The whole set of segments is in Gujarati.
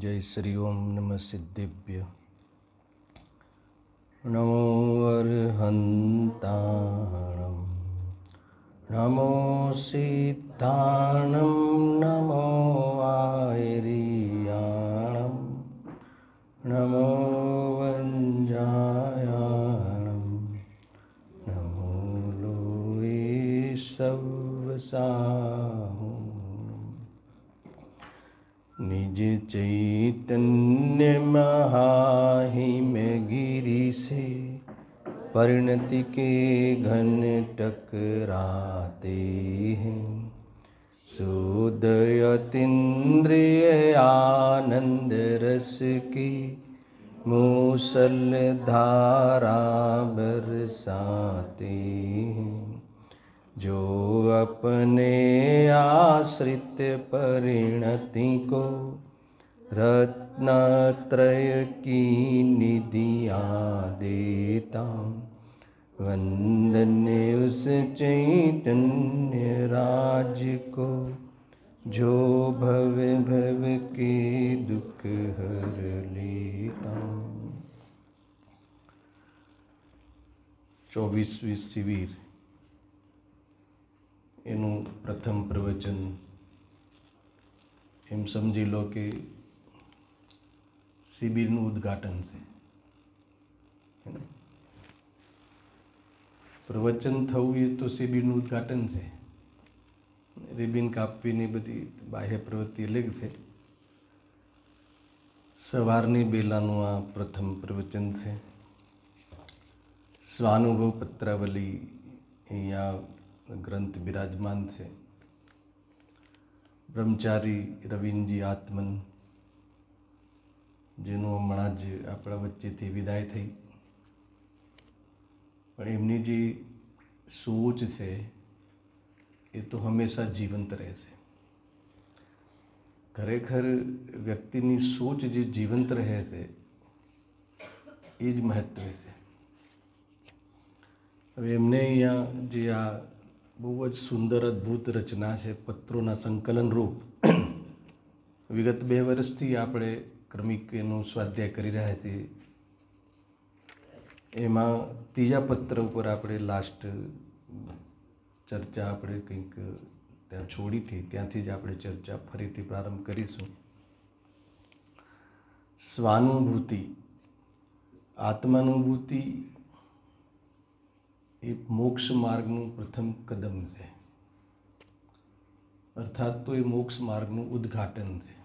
जय श्री ओम नमः सिद्धेभ्य नमो अर्हन्ताणं नमो सिद्धाणं नमो आयर्याणं नमो वञ्जायाणं नमो लोये सव्वसाहु निज चैतन्य महाहिम गिरि से परिणति के घन टकराते हैं सुदयतीन्द्रिय आनंद रस की मूसल धारा बरसाते हैं जो अपने आश्रित परिणति को रत्नत्रय की निधियाँ देता वंदन्य उस चैतन्य राज को जो भव भव के दुख हर लेता। 24મી શિબિર એનું પ્રથમ પ્રવચન એમ સમજી લો કે શિબિરનું ઉદ્ઘાટન છે. પ્રવચન થવું એ તો શિબિરનું ઉદ્ઘાટન છે. રિબિન કાપવીની બધી બાહ્ય પ્રવૃત્તિ અલગ છે. સવારની બેલાનું આ પ્રથમ પ્રવચન છે. સ્વાનુભવ પત્રાવલી અહીંયા ગ્રંથ બિરાજમાન છે. બ્રહ્મચારી રવિનજી આત્મન જેનું હમણાં જ આપણા વચ્ચેથી વિદાય થઈ, પણ એમની જે સોચ છે એ તો હંમેશા જીવંત રહે છે. ખરેખર વ્યક્તિની સોચ જે જીવંત રહે છે એ જ મહત્વ છે. હવે એમને અહીંયા જે આ બહુ જ સુંદર અદ્ભુત રચના છે, પત્રોના સંકલન રૂપ. વિગત 2 વર્ષથી આપણે ક્રમિક એનું સ્વાધ્યાય કરી રહ્યા છીએ. એમાં 3જા પત્ર ઉપર આપણે લાસ્ટ ચર્ચા આપણે કંઈક ત્યાં છોડી હતી, ત્યાંથી જ આપણે ચર્ચા ફરીથી પ્રારંભ કરીશું. સ્વાનુભૂતિ, આત્માનુભૂતિ એ મોક્ષ માર્ગનું પ્રથમ કદમ છે, અર્થાત તો એ મોક્ષ માર્ગનું ઉદ્ઘાટન છે.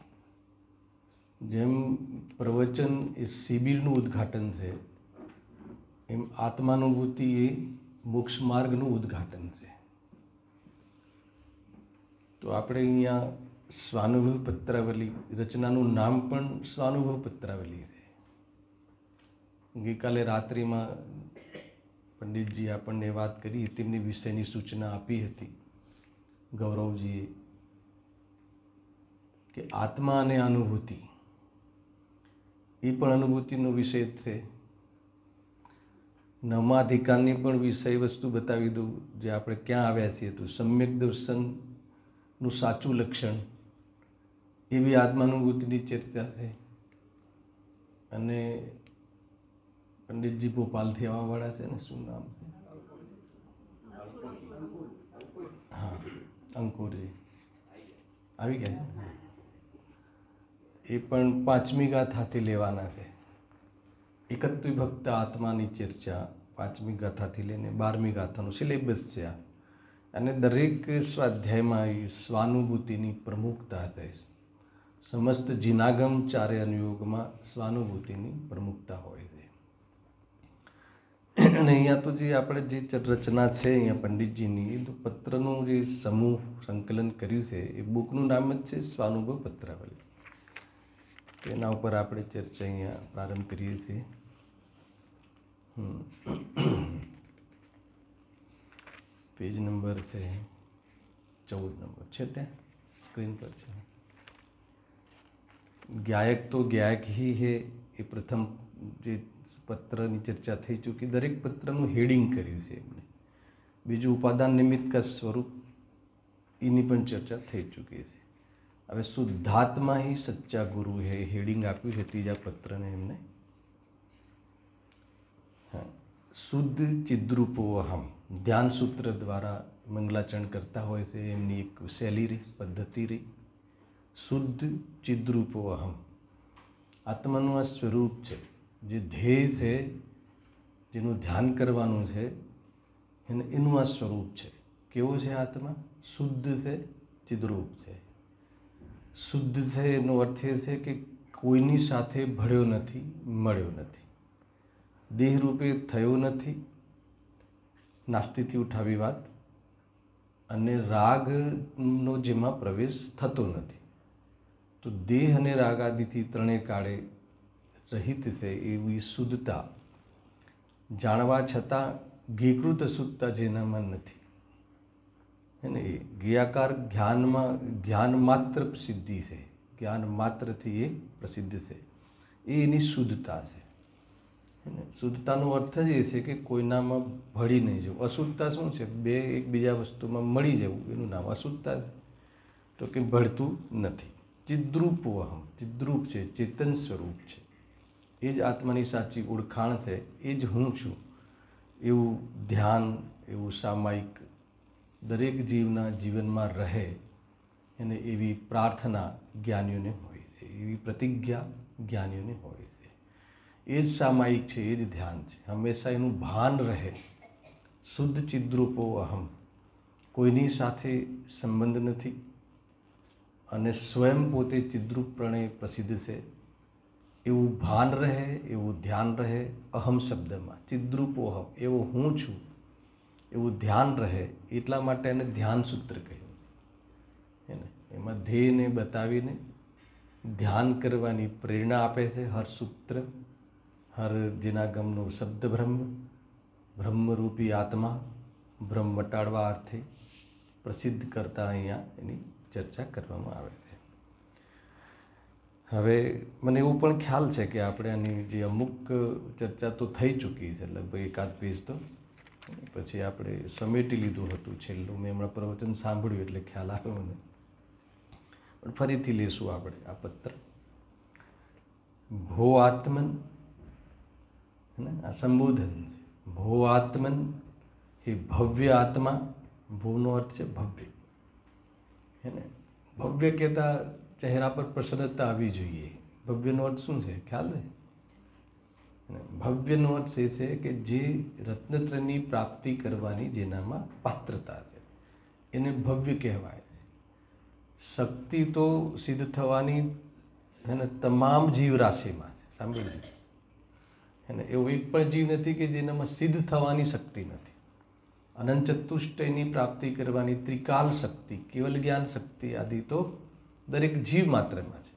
જેમ પ્રવચન એ શિબિરનું ઉદ્ઘાટન છે, એમ આત્માનુભૂતિ એ મોક્ષ માર્ગનું ઉદ્ઘાટન છે. તો આપણે અહીંયા સ્વાનુભવ પત્રાવલી રચનાનું નામ પણ સ્વાનુભવ પત્રાવલી છે. ગઈકાલે રાત્રિમાં પંડિતજી આપણને વાત કરી, તેમની વિષયની સૂચના આપી હતી ગૌરવજીએ, કે આત્મા અને અનુભૂતિ એ પણ અનુભૂતિનો વિષય છે. નવમાધિકારની પણ વિષય વસ્તુ બતાવી દઉં, જે આપણે ક્યાં આવ્યા છીએ. તો સમ્યક દર્શનનું સાચું લક્ષણ એવી આત્માનુભૂતિની ચર્ચા છે. અને પંડિતજી ભોપાલથી આવવાવાળા છે ને, શું નામ છે? હા, અંકુરજી આવી ગયા છે. એ પણ 5મી ગાથાથી લેવાના છે. એકત્વ ભક્ત આત્માની ચર્ચા 5મી ગાથાથી લઈને 12મી ગાથાનો સિલેબસ છે આ. અને દરેક સ્વાધ્યાયમાં એ સ્વાનુભૂતિની પ્રમુખતા છે. સમસ્ત જીનાગમ ચારે અનુયોગમાં સ્વાનુભૂતિની પ્રમુખતા હોય છે. અને અહીંયા તો જે આપણે જે રચના છે અહીંયા પંડિતજીની, એ તો પત્રનું જે સમૂહ સંકલન કર્યું છે એ બુકનું નામ જ છે સ્વાનુભવ પત્રાવલી. તેના ઉપર આપણે ચર્ચા અહીંયા પ્રારંભ કરીએ છીએ. પેજ નંબર છે 14 નંબર છે, ત્યાં સ્ક્રીન પર છે. ગાયક તો ગાયક ही है। એ પ્રથમ જે પત્રની ચર્ચા થઈ ચૂકી, દરેક પત્રનું હેડિંગ કર્યું છે એમણે। બીજું ઉપાદાન નિમિત્ત કા સ્વરૂપ, એની પણ ચર્ચા થઈ ચૂકી છે। હવે શુદ્ધાત્મા ही સચ્ચા ગુરુ है, હેડિંગ આપ્યું છે ત્રીજા પત્રને એમને। શુદ્ધ ચિદ્રૂપો અહમ, ધ્યાન સૂત્ર દ્વારા મંગલાચરણ કરતા હોય છે, એમની એક શૈલી રહી, પદ્ધતિ રહી। શુદ્ધ ચિદ્રૂપો અહમ, આત્માનું આ સ્વરૂપ છે, જે ધ્યેય છે, જેનું ધ્યાન કરવાનું છે, એનું આ સ્વરૂપ છે। કેવો છે આત્મા? શુદ્ધ છે, ચિદ્રૂપ છે। શુદ્ધ છે એનો અર્થ એ છે કે કોઈની સાથે ભળ્યો નથી, મળ્યો નથી, દેહ રૂપે થયો નથી, નાસ્તિથી ઉઠાવી વાત, અને રાગનો જેમાં પ્રવેશ થતો નથી। તો દેહ અને રાગ આદિથી ત્રણેય કાળે રહિત છે એવી શુદ્ધતા, જાણવા છતાં ઘીકૃત અશુદ્ધતા જેનામાં નથી, એને એ જ્ઞાકાર જ્ઞાનમાં જ્ઞાન માત્ર પ્રસિદ્ધિ છે, જ્ઞાન માત્રથી એ પ્રસિદ્ધ છે, એ એની શુદ્ધતા છે। શુદ્ધતાનો અર્થ જ એ છે કે કોઈનામાં ભળી નહીં જવું। અશુદ્ધતા શું છે? બે એકબીજા વસ્તુમાં મળી જવું, એનું નામ અશુદ્ધતા છે। તો કે ભળતું નથી। ચિદ્રૂપ અહમ, ચિદ્રૂપ છે, ચેતન સ્વરૂપ છે, એ જ આત્માની સાચી ઓળખાણ છે, એ જ હું છું, એવું ધ્યાન, એવું સામાયિક દરેક જીવના જીવનમાં રહે, અને એવી પ્રાર્થના જ્ઞાનીઓને હોય છે, એવી પ્રતિજ્ઞા જ્ઞાનીઓને હોય છે। એ જ સામાયિક છે, એ જ ધ્યાન છે, હંમેશા એનું ભાન રહે। શુદ્ધ ચિદ્રૂપો અહમ, કોઈની સાથે સંબંધ નથી, અને સ્વયં પોતે ચિદ્રૂપપણે પ્રસિદ્ધ છે, એવું ભાન રહે, એવું ધ્યાન રહે। અહમ શબ્દમાં ચિદ્રૂપો અહમ, એવો હું છું, એવું ધ્યાન રહે, એટલા માટે એને ધ્યાન સૂત્ર કહ્યું છે। એમાં ધ્યેયને બતાવીને ધ્યાન કરવાની પ્રેરણા આપે છે। હર સૂત્ર, હર જીનાગમનો શબ્દ બ્રહ્મ, બ્રહ્મરૂપી આત્મા, બ્રહ્મ મટાડવા અર્થે પ્રસિદ્ધ કરતા અહીંયા એની ચર્ચા કરવામાં આવે છે। હવે મને એવું પણ ખ્યાલ છે કે આપણે આની જે અમુક ચર્ચા તો થઈ ચૂકી છે, લગભગ એકાદ પેજ તો પછી આપણે સમેટી લીધું હતું છેલ્લું, મેં હમણાં પ્રવચન સાંભળ્યું એટલે ખ્યાલ આવ્યો મને, પણ ફરીથી લેશું આપણે આ પત્ર। ભો આત્મન, આ સંબોધન છે, ભો આત્મન એ ભવ્ય આત્મા, ભોનો અર્થ છે ભવ્ય, હે ને? ભવ્ય કહેતા ચહેરા પર પ્રસન્નતા આવવી જોઈએ। ભવ્યનો અર્થ શું છે ખ્યાલ છે? ભવ્યનો અર્થ એ છે કે જે રત્નત્રયની પ્રાપ્તિ કરવાની જેનામાં પાત્રતા છે, એને ભવ્ય કહેવાય છે। શક્તિ તો સિદ્ધ થવાની એને તમામ જીવરાશિમાં છે, સાંભળજો, એને એવો એક પણ જીવ નથી કે જેનામાં સિદ્ધ થવાની શક્તિ નથી। અનંત ચતુષ્ટયની પ્રાપ્તિ કરવાની ત્રિકાલ શક્તિ, કેવલ જ્ઞાન શક્તિ આદિ તો દરેક જીવ માત્રમાં છે,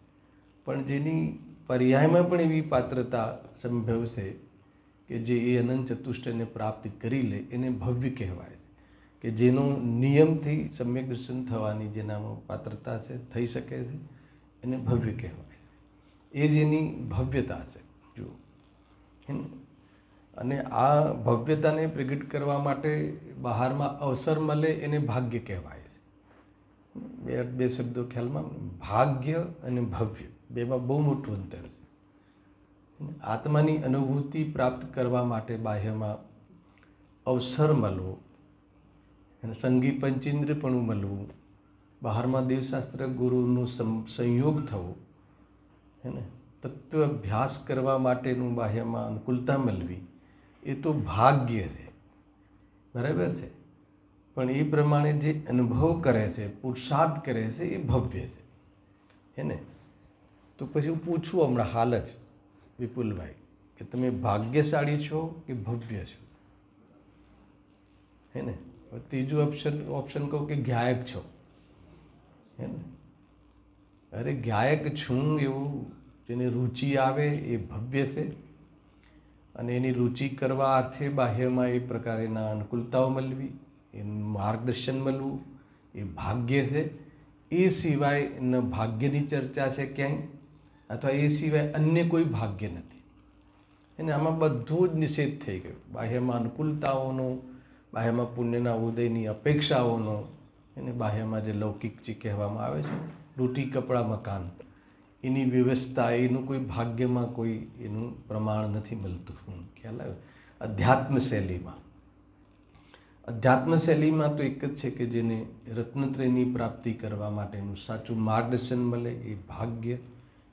પણ જેની પર્યાયમાં પણ એવી પાત્રતા સંભવ છે કે જે એ અનંત ચતુષ્ટયને પ્રાપ્ત કરી લે, એને ભવ્ય કહેવાય છે। કે જેનો નિયમથી સમ્યક દર્શન થવાની જેનામાં પાત્રતા છે, થઈ શકે છે, એને ભવ્ય કહેવાય, એ જ એની ભવ્યતા છે। જુઓ, અને આ ભવ્યતાને પ્રગટ કરવા માટે બહારમાં અવસર મળે એને ભાગ્ય કહેવાય છે। બે શબ્દો ખ્યાલમાં, ભાગ્ય અને ભવ્ય, બેમાં બહુ મોટું અંતર છે। આત્માની અનુભૂતિ પ્રાપ્ત કરવા માટે બાહ્યમાં અવસર મળવો, અને સંગી પંચેન્દ્રપણું મળવું, બહારમાં દેવશાસ્ત્ર ગુરુનો સંયોગ થવો, હે ને, તત્વ અભ્યાસ કરવા માટેનું બાહ્યમાં અનુકૂળતા મળવી, એ તો ભાગ્ય છે, બરાબર છે। પણ એ પ્રમાણે જે અનુભવ કરે છે, પુરુષાર્થ કરે છે, એ ભવ્ય છે, હે ને? તો પછી હું પૂછું હમણાં હાલ જ વિપુલભાઈ કે તમે ભાગ્યશાળી છો કે ભવ્ય છો, હે ને? ત્રીજું ઓપ્શન કહું કે ગાયક છો, હે ને? અરે ગાયક છું એવું જેને રુચિ આવે એ ભવ્ય છે, અને એની રુચિ કરવા અર્થે બાહ્યમાં એ પ્રકારેના અનુકૂળતાઓ મળવી, એનું માર્ગદર્શન મળવું, એ ભાગ્ય છે। એ સિવાય ભાગ્યની ચર્ચા છે ક્યાંય? અથવા એ સિવાય અન્ય કોઈ ભાગ્ય નથી. એને આમાં બધું જ નિષેધ થઈ ગયું. બાહ્યમાં અનુકૂળતાઓનો, બાહ્યમાં પુણ્યના ઉદયની અપેક્ષાઓનો, એને બાહ્યમાં જે લૌકિક જે કહેવામાં આવે છે રોટી કપડાં મકાન, એની વ્યવસ્થા, એનું કોઈ ભાગ્યમાં કોઈ એનું પ્રમાણ નથી મળતું. ખ્યાલ આવ્યો? અધ્યાત્મ શૈલીમાં તો એક જ છે કે જેને રત્નત્રયની પ્રાપ્તિ કરવા માટેનું સાચું માર્ગદર્શન મળે, એ ભાગ્ય,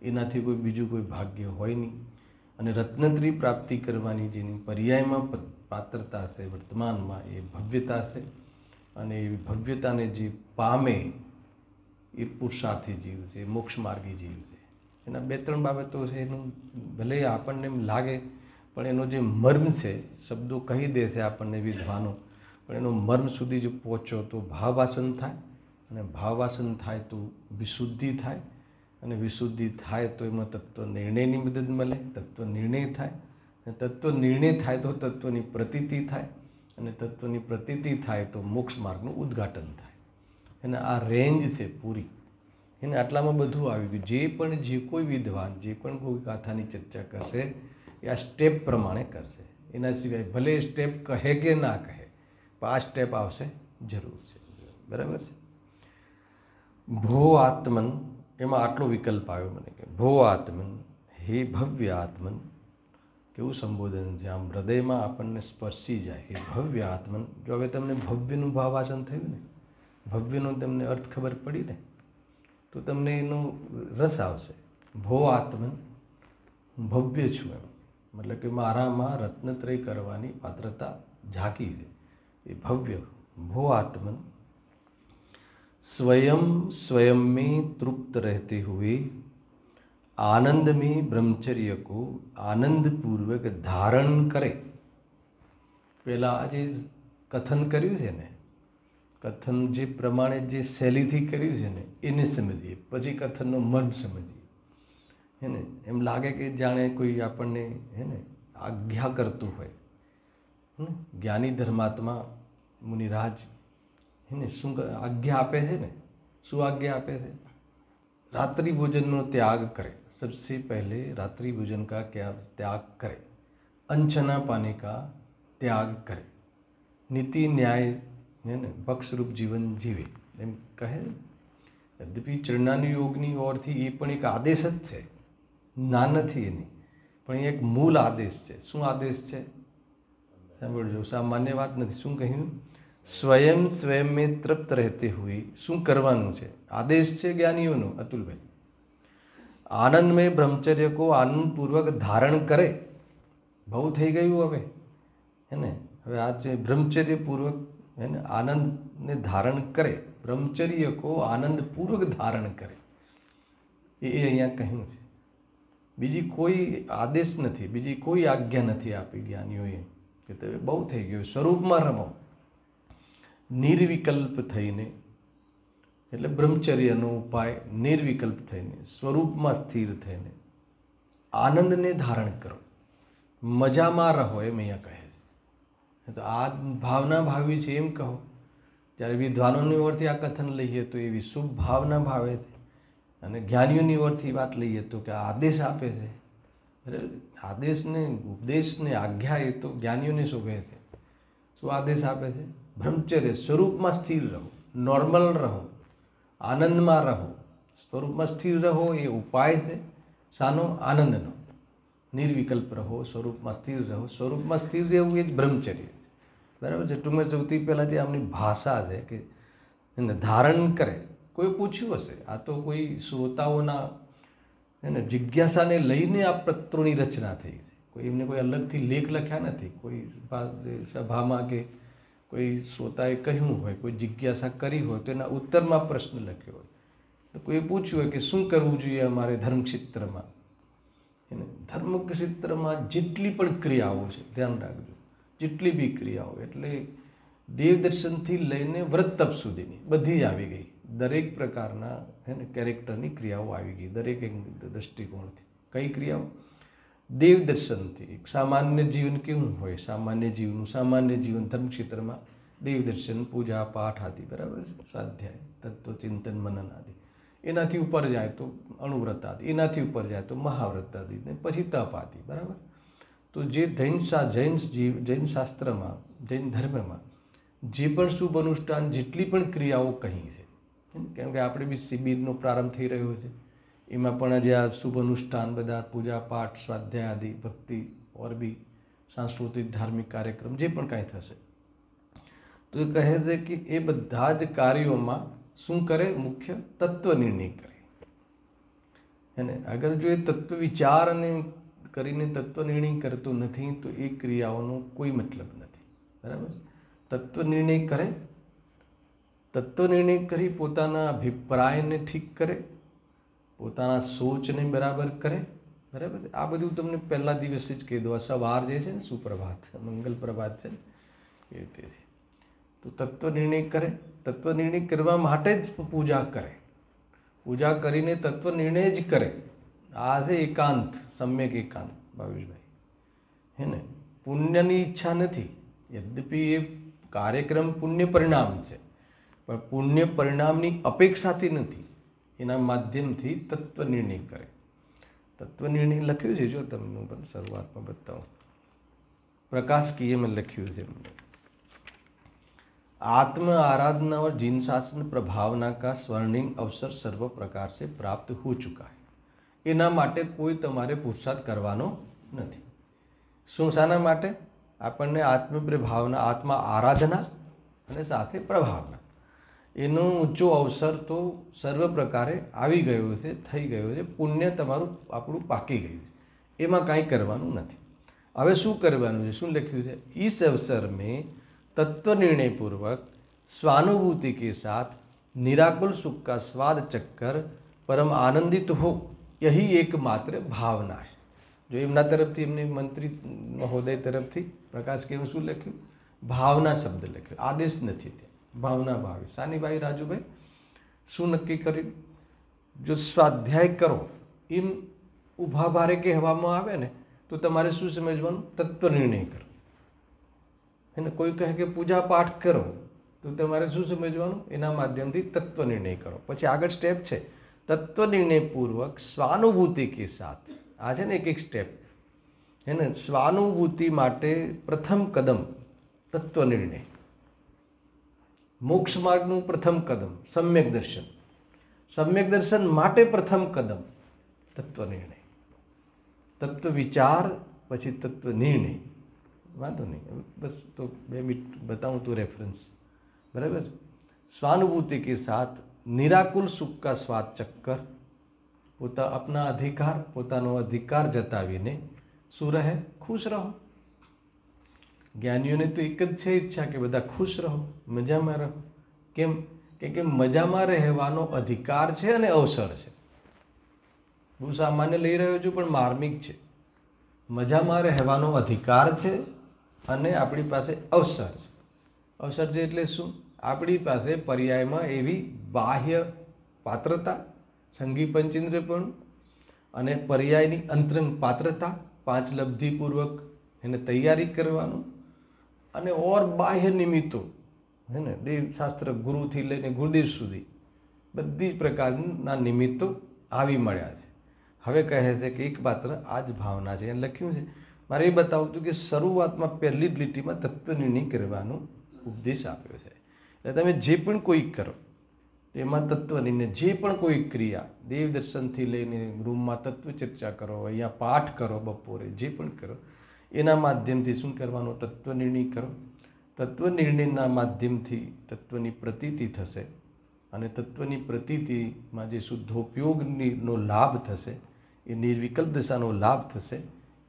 એનાથી કોઈ બીજું કોઈ ભાગ્ય હોય નહીં. અને રત્નત્રય પ્રાપ્તિ કરવાની જેની પર્યાયમાં પાત્રતા છે વર્તમાનમાં, એ ભવ્યતા છે. અને એ ભવ્યતાને જે પામે એ પુરુષાર્થી જીવ છે, મોક્ષ માર્ગી જીવ છે. એના 2-3 બાબતો છે. એનું ભલે આપણને એમ લાગે પણ એનો જે મર્મ છે, શબ્દો કહી દે છે આપણને વિદ્વાનો, પણ એનો મર્મ સુધી જો પહોંચો તો ભાવવાસન થાય, અને ભાવવાસન થાય તો વિશુદ્ધિ થાય, અને વિશુદ્ધિ થાય તો એમાં તત્વ નિર્ણયની મદદ મળે, તત્વ નિર્ણય થાય, અને તત્વ નિર્ણય થાય તો તત્વની પ્રતીતિ થાય, અને તત્વની પ્રતીતિ થાય તો મોક્ષ માર્ગનું ઉદ્ઘાટન થાય. અને આ રેન્જ છે પૂરી. એને આટલામાં બધું આવી ગયું. જે પણ જે કોઈ વિદ્વાન જે પણ કોઈ ગાથાની ચર્ચા કરશે એ આ સ્ટેપ પ્રમાણે કરશે. એના સિવાય ભલે સ્ટેપ કહે કે ના કહે, પણ આ સ્ટેપ આવશે જરૂર છે. બરાબર છે? ભો આત્મન, એમાં આટલો વિકલ્પ આવ્યો મને કે ભો આત્મન, હે ભવ્ય આત્મન. કેવું સંબોધન છે, આમ હૃદયમાં આપણને સ્પર્શી જાય. હે ભવ્ય આત્મન. જો હવે તમને ભવ્યનું ભાવાસન થયું ને, ભવ્યનો તમને અર્થ ખબર પડી ને, તો તમને એનો રસ આવશે. ભો આત્મન, હું ભવ્ય છું એમ, મતલબ કે મારામાં રત્નત્રય કરવાની પાત્રતા ઝાંકી છે, એ ભવ્ય. ભો આત્મન स्वयं में तृप्त रहते हुए आनंद में ब्रह्मचर्य को आनंद पूर्वक धारण करे. પહેલાં આ જે કથન કર્યું છે ને, કથન જે પ્રમાણે જે શૈલીથી કર્યું છે ને એને સમજીએ, પછી કથનનો મર્મ સમજીએ. હે ને, એમ લાગે કે જાણે કોઈ આપણને હે ને આજ્ઞા કરતું હોય. જ્ઞાની ધર્માત્મા મુનિરાજ હે ને શું આજ્ઞા આપે છે ને, શું આજ્ઞા આપે છે? रात्रि भोजन નો त्याग करे. सबसे पहले रात्रि भोजन का क्या त्याग करे, अनछना पाने का त्याग करे, नीति न्याय है ने पक्ष रूप जीवन जीवे એમ કહે. યદ્યપિ ચરણાની યોગની ઓરથી એ પણ એક આદેશ જ છે, ના નથી એની, પણ એ એક મૂળ આદેશ છે. શું આદેશ છે? સાંભળજો, સામાન્ય વાત નથી. શું કહ્યું? સ્વયં મેં તૃપ્ત રહેતે હુએ. શું કરવાનું છે? આદેશ છે જ્ઞાનીઓનો. અતુલભાઈ, આનંદ મેં બ્રહ્મચર્ય કો આનંદપૂર્વક ધારણ કરે. બહુ થઈ ગયું હવે, હે ને. હવે આ જે બ્રહ્મચર્યપૂર્વક હે ને આનંદને ધારણ કરે, બ્રહ્મચર્ય કો આનંદપૂર્વક ધારણ કરે, એ અહીંયા કહ્યું છે. બીજી કોઈ આદેશ નથી, બીજી કોઈ આજ્ઞા નથી આપી જ્ઞાનીઓએ કે તમે બહુ થઈ ગયું, સ્વરૂપમાં રમો. નિર્વિકલ્પ થઈને, એટલે બ્રહ્મચર્યનો ઉપાય નિર્વિકલ્પ થઈને, સ્વરૂપમાં સ્થિર થઈને આનંદને ધારણ કરો, મજામાં રહો, એમ અહીંયા કહે છે. તો આ ભાવના ભાવી છે એમ કહો. જ્યારે વિદ્વાનોની ઓરથી આ કથન લઈએ તો એવી શુભ ભાવના ભાવે છે, અને જ્ઞાનીઓની ઓરથી વાત લઈએ તો કે આદેશ આપે છે. આદેશને, ઉપદેશને, આજ્ઞા એ તો જ્ઞાનીઓને શોભે છે. શું આદેશ આપે છે? બ્રહ્મચર્ય, સ્વરૂપમાં સ્થિર રહો, નોર્મલ રહો, આનંદમાં રહો. સ્વરૂપમાં સ્થિર રહો એ ઉપાય છે. શાનો? આનંદનો. નિર્વિકલ્પ રહો, સ્વરૂપમાં સ્થિર રહો. સ્વરૂપમાં સ્થિર રહેવું એ જ બ્રહ્મચર્ય છે. બરાબર છે? ટૂંકમાં સૌથી પહેલાં જે આમની ભાષા છે કે એને ધારણ કરે. કોઈ પૂછ્યું હશે, આ તો કોઈ શ્રોતાઓના એને જિજ્ઞાસાને લઈને આ પત્રોની રચના થઈ છે. કોઈ એમને કોઈ અલગથી લેખ લખ્યા નથી. કોઈ સભામાં કે કોઈ શ્રોતાએ કહ્યું હોય, કોઈ જિજ્ઞાસા કરી હોય તો એના ઉત્તરમાં પ્રશ્ન લખ્યો હોય. તો કોઈ પૂછ્યું હોય કે શું કરવું જોઈએ અમારે ધર્મક્ષેત્રમાં. એને ધર્મક્ષેત્રમાં જેટલી પણ ક્રિયાઓ છે, ધ્યાન રાખજો, જેટલી બી ક્રિયાઓ, એટલે દેવદર્શનથી લઈને વ્રત તપ સુધીની બધી આવી ગઈ. દરેક પ્રકારના હે ને કેરેક્ટરની ક્રિયાઓ આવી ગઈ, દરેક દૃષ્ટિકોણથી. કઈ ક્રિયાઓ? દેવદર્શનથી. સામાન્ય જીવન કેવું હોય? સામાન્ય જીવન ધર્મક્ષેત્રમાં દેવદર્શન, પૂજા પાઠ આદિ, બરાબર છે, સ્વાધ્યાય, તત્વચિંતન, મનન આદિ, એનાથી ઉપર જાય તો અણુવ્રતાદિ, એનાથી ઉપર જાય તો મહાવ્રતાદિ, ને પછી તપાદિ. બરાબર. તો જે જૈન શાસ્ત્રમાં, જૈન ધર્મમાં જે પણ શુભ અનુષ્ઠાન, જેટલી પણ ક્રિયાઓ કહી છે, કેમ કે આપણે બી શિબિરનો પ્રારંભ થઈ રહ્યો છે, એમાં પણ આજે આ શુભ અનુષ્ઠાન બધા પૂજા પાઠ સ્વાધ્યાય આદિ ભક્તિ ઓર બી સાંસ્કૃતિક ધાર્મિક કાર્યક્રમ જે પણ કાંઈ થશે, તો એ કહે છે કે એ બધા જ કાર્યોમાં શું કરે? મુખ્ય તત્વ નિર્ણય કરે. અને અગર જો એ તત્વ વિચાર અને કરીને તત્વ નિર્ણય કરતો નથી તો એ ક્રિયાઓનો કોઈ મતલબ નથી. બરાબર. તત્વ નિર્ણય કરે, તત્વ નિર્ણય કરી પોતાના અભિપ્રાયને ઠીક કરે, પોતાના સોચને બરાબર કરે. બરાબર. આ બધું તમને પહેલા દિવસે જ કહી દો. આ સવાર જે છે ને, સુપ્રભાત, મંગલ પ્રભાત છે ને, એ રીતે છે. તો તત્વ નિર્ણય કરે, તત્વ નિર્ણય કરવા માટે જ પૂજા કરે, પૂજા કરીને તત્વ નિર્ણય જ કરે. આ છે એકાંત, સમ્યક એકાંત, ભાવેશભાઈ. હે ને? પુણ્યની ઈચ્છા નથી. યદ્યપિ એ કાર્યક્રમ પુણ્ય પરિણામ છે, પણ પુણ્ય પરિણામની અપેક્ષાથી નથી. એના માધ્યમથી તત્વ નિર્ણય કરે. તત્વ નિર્ણય લખ્યું છે, જો તમને પણ શરૂઆતમાં બતાવું. प्रकाश किए में लख्यू से आत्म आराधना और जिन शासन प्रभावना का स्वर्णिम अवसर सर्व प्रकार से प्राप्त हो चुका है। एना माटे कोई तमारे पुरुषार्थ करवानो नहीं। શું શાના માટે? આપણને આત્મપ્રભાવના, આત્મા આરાધના અને સાથે પ્રભાવના એનો ઊંચો અવસર તો સર્વ પ્રકારે આવી ગયો છે, થઈ ગયો છે. પુણ્ય તમારું આપણું પાકી ગયું છે, એમાં કાંઈ કરવાનું નથી. હવે શું કરવાનું છે? શું લખ્યું છે? इस अवसर में तत्व निर्णय पूर्वक स्वानुभूति के साथ निराकुल सुख का स्वाद चक्कर परम आनंदित हो, यही एकमात्र भावना है। जो एमना तरफथी एमने मंत्री महोदय तरफथी प्रकाश केवुं शुं लख्युं? भावना शब्द लख्यो, आदेश नथी, भावना भावी। सानी भाई राजू भाई शुं नक्की कर्युं? जो स्वाध्याय करो एम ऊभा भारे कहेवामां आवे ने तो तमारे शुं समझवानुं? तत्व निर्णय करो। है कोई कहे कि पूजा पाठ करो तो तमारे शुं समझवानुं? एना माध्यमथी तत्व निर्णय करो। पछी आगळ स्टेप छे तत्व निर्णय पूर्वक स्वानुभूति के साथ। आ छे ने एक स्टेप, है ने? स्वानुभूति माटे प्रथम कदम तत्व निर्णय। मोक्ष मार्गનું प्रथम कदम सम्यक दर्शन। सम्यक दर्शन माटे प्रथम कदम तत्व निर्णय। तत्व विचार पछी तत्व निर्णय। वांधो नहीं, बस तो 2 मिनट बताऊं तो रेफरेंस बराबर। स्वानुभूति के साथ निराकुल सुख का स्वाद चक्कर। पोता अपना अधिकार, पोतानो अधिकार जतावीने शुं रहे? खुश रहो। ज्ञानीओने तो एक ज छे इच्छा के बधा खुश रहो, मजामां रहो। केम? के मजामां रहेवानो अधिकार छे अने अवसर छे। बहु सामान्य लई रह्यो छुं पण मार्मिक छे। मजामां रहेवानो अधिकार छे अने आपणी पासे अवसर छे। अवसर छे एटले शुं? आपणी पासे पर्यायमां एवी बाह्य पात्रता, संगी पंचेन्द्रियपणुं अने पर्यायनी अंतरंग पात्रता, 5 लब्धिपूर्वक एने तैयारी करवानुं अने और बाह्य निमित्तों, है ने? देवशास्त्र गुरुथी लईने गुरुदेव सुधी बधी प्रकारना निमित्तों आवी मळ्या छे। हवे कहे छे कि एकमात्र आ ज भावना छे। एने लख्युं छे, मारे ए बतावुं हतुं कि शरूआतमां पहेली ज લીટીમાં तत्व निर्णय करवानो उपदेश आप्यो छे। એટલે તમે જે પણ કોઈ કરો એમાં તત્વ નિર્ણય, જે પણ કોઈ ક્રિયા, દેવ દર્શનથી લઈને રૂમમાં તત્વ ચર્ચા કરો, અહીંયા પાઠ કરો, બપોરે જે પણ કરો એના માધ્યમથી શું કરવાનો? તત્વ નિર્ણય કરો। તત્વ નિર્ણયના માધ્યમથી તત્વની પ્રતીતિ થશે અને તત્વની પ્રતીતિમાં જે શુદ્ધોપયોગનો લાભ થશે, એ નિર્વિકલ્પ દશાનો લાભ થશે।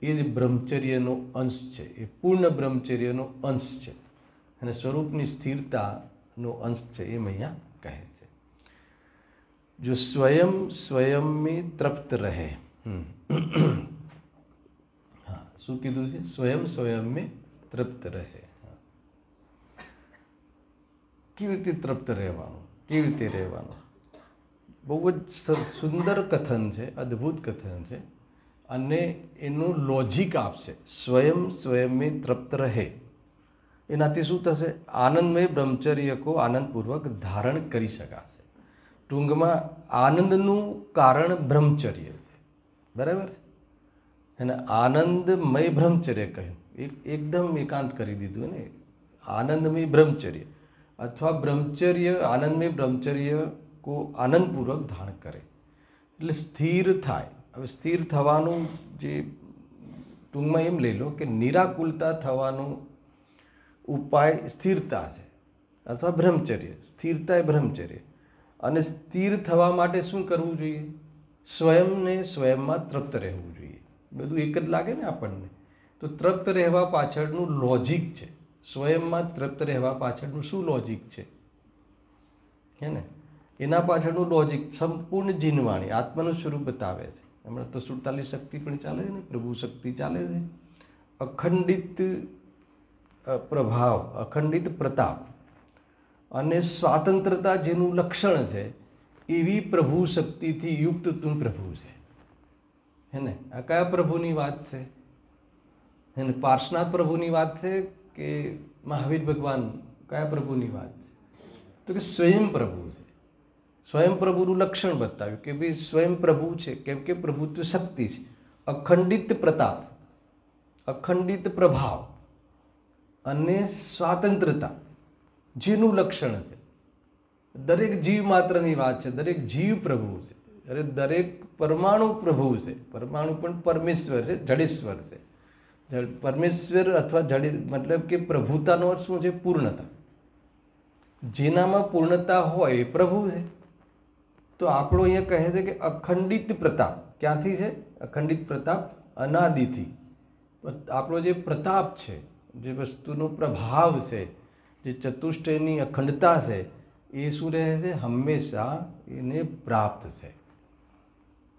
એ બ્રહ્મચર્યનો અંશ છે, એ પૂર્ણ બ્રહ્મચર્યનો અંશ છે અને સ્વરૂપની સ્થિરતાનો અંશ છે, એમ અહીંયા કહે છે। जो स्वयं स्वयं में तृप्त रहे। हाँ, शू कीधुं छे? स्वयं स्वयं में तृप्त रहे। केवी रीते तृप्त रहेवानुं? केवी रीते रहेवानुं? बहु ज सुंदर कथन है, अद्भुत कथन है अने एनु लॉजिक आपसे। स्वयं स्वयं में तृप्त रहे एनाथी शुं थशे? आनंदमय ब्रह्मचर्य को आनंदपूर्वक धारण करी शकाशे। ટૂંકમાં આનંદનું કારણ બ્રહ્મચર્ય છે, બરાબર છે. અને આનંદમય બ્રહ્મચર્ય કહ્યું, એકદમ એકાંત કરી દીધું ને, આનંદમય બ્રહ્મચર્ય અથવા બ્રહ્મચર્ય, આનંદમય બ્રહ્મચર્ય કો આનંદપૂર્વક ધારણ કરે એટલે સ્થિર થાય. હવે સ્થિર થવાનું જે ટૂંકમાં એમ લઈ લો કે નિરાકુલતા થવાનું ઉપાય સ્થિરતા છે અથવા બ્રહ્મચર્ય. સ્થિરતા એ બ્રહ્મચર્ય. અને સ્થિર થવા માટે શું કરવું જોઈએ? સ્વયંને સ્વયંમાં તૃપ્ત રહેવું જોઈએ. બધું એક જ લાગે ને આપણને, તો તૃપ્ત રહેવા પાછળનું લોજિક છે. સ્વયંમાં તૃપ્ત રહેવા પાછળનું શું લોજિક છે, હે ને? એના પાછળનું લોજિક સંપૂર્ણ જીનવાણી આત્માનું સ્વરૂપ બતાવે છે. હમણાં તો 47 શક્તિ પણ ચાલે છે ને, પ્રભુ શક્તિ ચાલે છે. અખંડિત પ્રભાવ, અખંડિત પ્રતાપ અને સ્વાતંત્રતા જેનું લક્ષણ છે એવી પ્રભુ શક્તિથી યુક્ત તું પ્રભુ છે, હે ને? આ કયા પ્રભુની વાત છે? હે ને? પાર્શનાથ પ્રભુની વાત છે કે મહાવીર ભગવાન? કયા પ્રભુની વાત છે? તો કે સ્વયં પ્રભુ છે. સ્વયં પ્રભુનું લક્ષણ બતાવ્યું કે ભાઈ સ્વયં પ્રભુ છે, કેમ કે પ્રભુત્વ શક્તિ છે. અખંડિત પ્રતાપ, અખંડિત પ્રભાવ અને સ્વાતંત્રતા જેનું લક્ષણ છે. દરેક જીવ માત્રની વાત છે. દરેક જીવ પ્રભુ છે. અરે દરેક પરમાણુ પ્રભુ છે. પરમાણુ પણ પરમેશ્વર છે, જડેશ્વર છે. પરમેશ્વર અથવા જડે મતલબ કે પ્રભુતાનો અર્થ શું છે? પૂર્ણતા. જેનામાં પૂર્ણતા હોય એ પ્રભુ છે. તો આપણો અહીંયા કહે છે કે અખંડિત પ્રતાપ. ક્યાંથી છે અખંડિત પ્રતાપ? અનાદિથી. આપણો જે પ્રતાપ છે, જે વસ્તુનો પ્રભાવ છે, જે ચતુષ્ટયની અખંડતા છે, એ શું રહે છે? હંમેશા એને પ્રાપ્ત છે,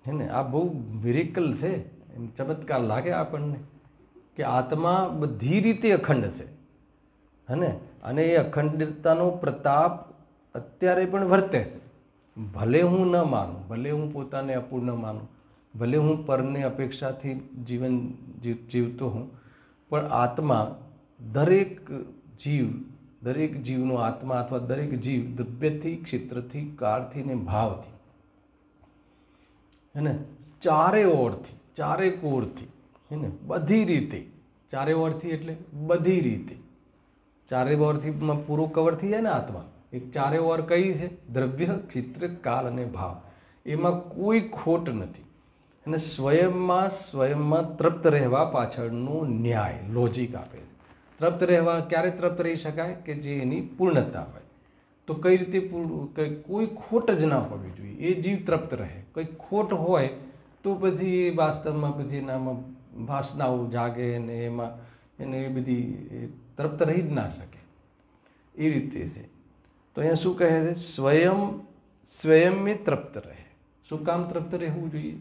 હે ને? આ બહુ મિરેકલ છે. એમ ચમત્કાર લાગે આપણને કે આત્મા બધી રીતે અખંડ છે, હે ને? અને એ અખંડિતતાનો પ્રતાપ અત્યારે પણ વર્તે છે. ભલે હું ન માનું, ભલે હું પોતાને અપૂર્ણ માનું, ભલે હું પરને અપેક્ષાથી જીવન જીવતો હું, પણ આત્મા દરેક જીવનો આત્મા અથવા દરેક જીવ દ્રવ્યથી, ક્ષેત્રથી, કાળથી ને ભાવથી, હે ને, ચારે ઓરથી, ચારે કોરથી, હે ને, બધી રીતે. ચારે ઓરથી એટલે બધી રીતે. ચારે ઓરથી પૂરો કવર થઈ જાય ને આત્મા. એક ચારે ઓર કઈ છે? દ્રવ્ય, ક્ષેત્ર, કાળ અને ભાવ. એમાં કોઈ ખોટ નથી. અને સ્વયંમાં તૃપ્ત રહેવા પાછળનો ન્યાય, લોજિક આપે છે. તૃપ્ત રહેવા ક્યારે તૃપ્ત રહી શકાય? કે જે એની પૂર્ણતા હોય. તો કઈ રીતે કોઈ ખોટ જ ના હોવી જોઈએ, એ જીવ તૃપ્ત રહે. કંઈ ખોટ હોય તો પછી એ વાસ્તવમાં પછી એનામાં વાસનાઓ જાગે ને એમાં એને એ બધી તૃપ્ત રહી જ ના શકે. એ રીતે છે. તો અહીંયા શું કહે છે? સ્વયં તૃપ્ત રહે. શું કામ તૃપ્ત રહેવું જોઈએ?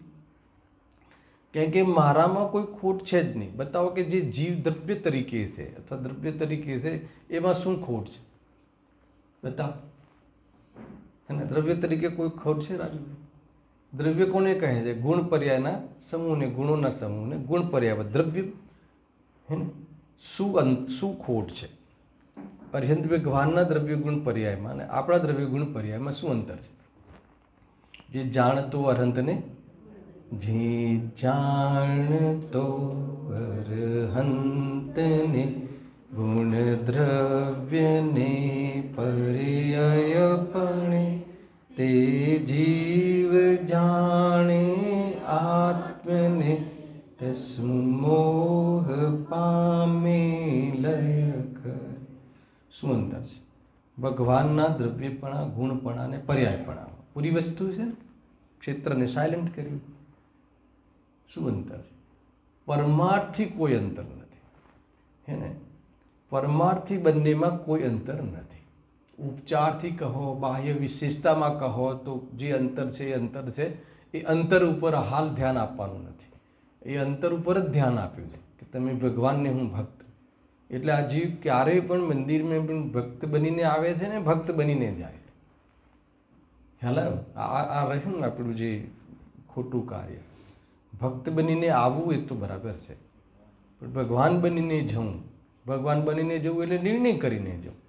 કેમ કે મારામાં કોઈ ખોટ છે જ નહીં. બતાવો કે જે જીવ દ્રવ્ય તરીકે છે અથવા દ્રવ્ય તરીકે છે એમાં શું ખોટ છે? બતાવો. અને દ્રવ્ય તરીકે કોઈ ખોટ છે રાજુ? દ્રવ્ય કોને કહે છે? ગુણ પર્યાયના સમૂહને, ગુણોના સમૂહને ગુણ પર્યાય દ્રવ્ય, હે ને? શું ખોટ છે? અર્હંત ભગવાનના દ્રવ્ય ગુણ પર્યાયમાં અને આપણા દ્રવ્ય ગુણ પર્યાયમાં શું અંતર છે? જે જાણતો અર્હંતને, જે જાણતો અર્હંતને ગુણ દ્રવ્યને પર્યાયપણે, તે જીવ જાણે આત્મને, તસ્મોહ પામે લય કરે. શું અંતર છે? ભગવાનના દ્રવ્યપણા, ગુણપણા અને પર્યાયપણા પૂરી વસ્તુ છે. ક્ષેત્રને સાયલેન્ટ કર્યું. શું અંતર છે? પરમાર્થી કોઈ અંતર નથી, હે ને? પરમાર્થી બંનેમાં કોઈ અંતર નથી. ઉપચારથી કહો, બાહ્ય વિશેષતામાં કહો તો જે અંતર છે એ અંતર છે. એ અંતર ઉપર હાલ ધ્યાન આપવાનું નથી. એ અંતર ઉપર જ ધ્યાન આપ્યું છે કે તમે ભગવાનને હું ભક્ત. એટલે આ જીવ ક્યારેય પણ મંદિરમાં પણ ભક્ત બનીને આવે છે ને ભક્ત બનીને જાય છે. ખ્યાલ આવ્યો? આ રહ્યું ને આપણું જે ખોટું કાર્ય. ભક્ત બનીને આવવું એ તો બરાબર છે, પણ ભગવાન બનીને જવું, ભગવાન બનીને જવું એટલે નિર્ણય કરીને જવું.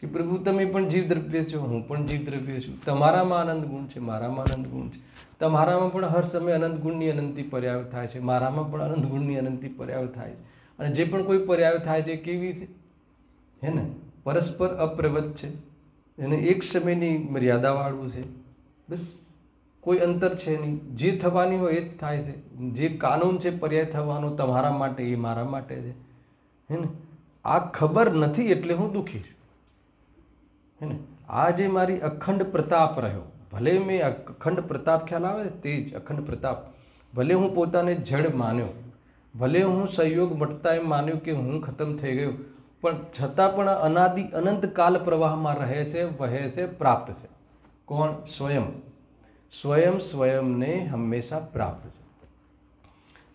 કે પ્રભુ તમે પણ જીવ દ્રવ્ય છો, હું પણ જીવ દ્રવ્ય છું, તમારામાં આનંદ ગુણ છે, મારામાં આનંદ ગુણ છે, તમારામાં પણ હર સમય અનંત ગુણની અનંતી પર્યાય થાય છે, મારામાં પણ અનંત ગુણની અનંતી પર્યાય થાય છે. અને જે પણ કોઈ પર્યાય થાય છે કેવી છે, હે ને, પરસ્પર અપ્રવત છે, એને એક સમયની મર્યાદાવાળું છે, બસ કોઈ અંતર છે નહીં, જે થવાની હોય એ જ થાય છે. જે કાનૂન છે પર્યાય થવાનો તમારા માટે એ મારા માટે છે, હે ને. આ ખબર નથી એટલે હું દુઃખી છું, હે ને. આ જે મારી અખંડ પ્રતાપ રહ્યો, ભલે મેં અખંડ પ્રતાપ ખ્યાલ આવે તે જ અખંડ પ્રતાપ, ભલે હું પોતાને જડ માન્યો, ભલે હું સંયોગ મટતા એમ માન્યું કે હું ખતમ થઈ ગયો, પણ છતાં પણ અનાદિ અનંત કાલ પ્રવાહમાં રહે છે, વહે છે, પ્રાપ્ત છે. કોણ? સ્વયં. સ્વયં સ્વયંને હંમેશા પ્રાપ્ત છે.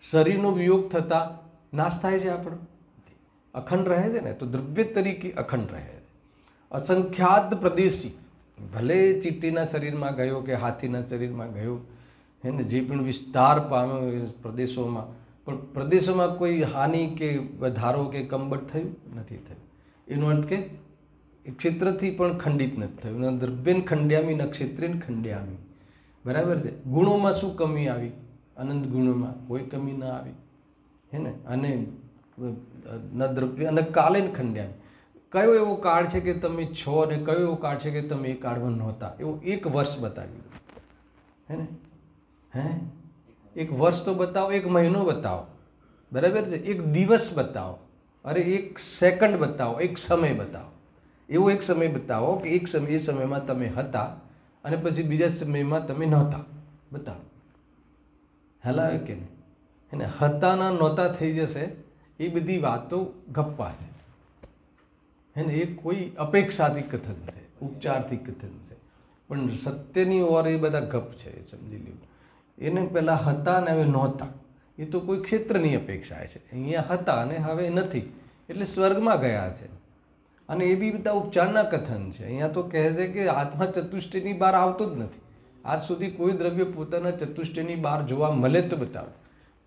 શરીરનો વિયોગ થતાં નાશ થાય છે આપણો, અખંડ રહે છે ને, તો દ્રવ્ય તરીકે અખંડ રહે છે. અસંખ્યાત પ્રદેશી, ભલે ચીટીના શરીરમાં ગયો કે હાથીના શરીરમાં ગયો, એને જે પણ વિસ્તાર પામ્યો એ પ્રદેશોમાં, પણ પ્રદેશોમાં કોઈ હાનિ કે વધારો કે કમબટ થયું નથી થયું. એનો અર્થ કે ક્ષેત્રથી પણ ખંડિત નથી થયું. દ્રવ્યન ખંડ્યામી ન ક્ષેત્રેન ખંડ્યામી, બરાબર છે. ગુણોમાં શું કમી આવી? અનંત ગુણોમાં કોઈ કમી ન આવી, હે ને. અને ન દ્રવ્ય અને કાલેન ખંડ્યામી, કયો એવો કાળ છે કે તમે છો અને કયો એવો કાળ છે કે તમે એ કાળમાં નહોતા, એવું એક વર્ષ બતાવ્યું, હે ને. હે, એક વર્ષ તો બતાવો, એક મહિનો બતાવો, બરાબર છે, એક દિવસ બતાવો, અરે એક સેકન્ડ બતાવો, એક સમય બતાવો. એવો એક સમય બતાવો કે એક સમય, એ સમયમાં તમે હતા અને પછી બીજા સમયમાં તમે નહોતા, બતાવો. હલાવે કે નહીં, હે ને. હતાના નહોતા થઈ જશે એ બધી વાતો ગપ્પા છે, હે ને. એ કોઈ અપેક્ષાથી કથન છે, ઉપચારથી કથન છે, પણ સત્યની ઓર એ બધા ગપ છે, એ સમજી લેવું. એને પહેલાં હતા ને હવે નહોતા, એ તો કોઈ ક્ષેત્રની અપેક્ષા છે. અહીંયા હતા અને હવે નથી, એટલે સ્વર્ગમાં ગયા છે. અને એ બી બધા ઉપચારના કથન છે. અહીંયા તો કહે છે કે આત્મા ચતુષ્ટયની બહાર આવતો જ નથી. આજ સુધી કોઈ દ્રવ્ય પોતાના ચતુષ્ટયની બહાર જોવા મળે તો બતાવો.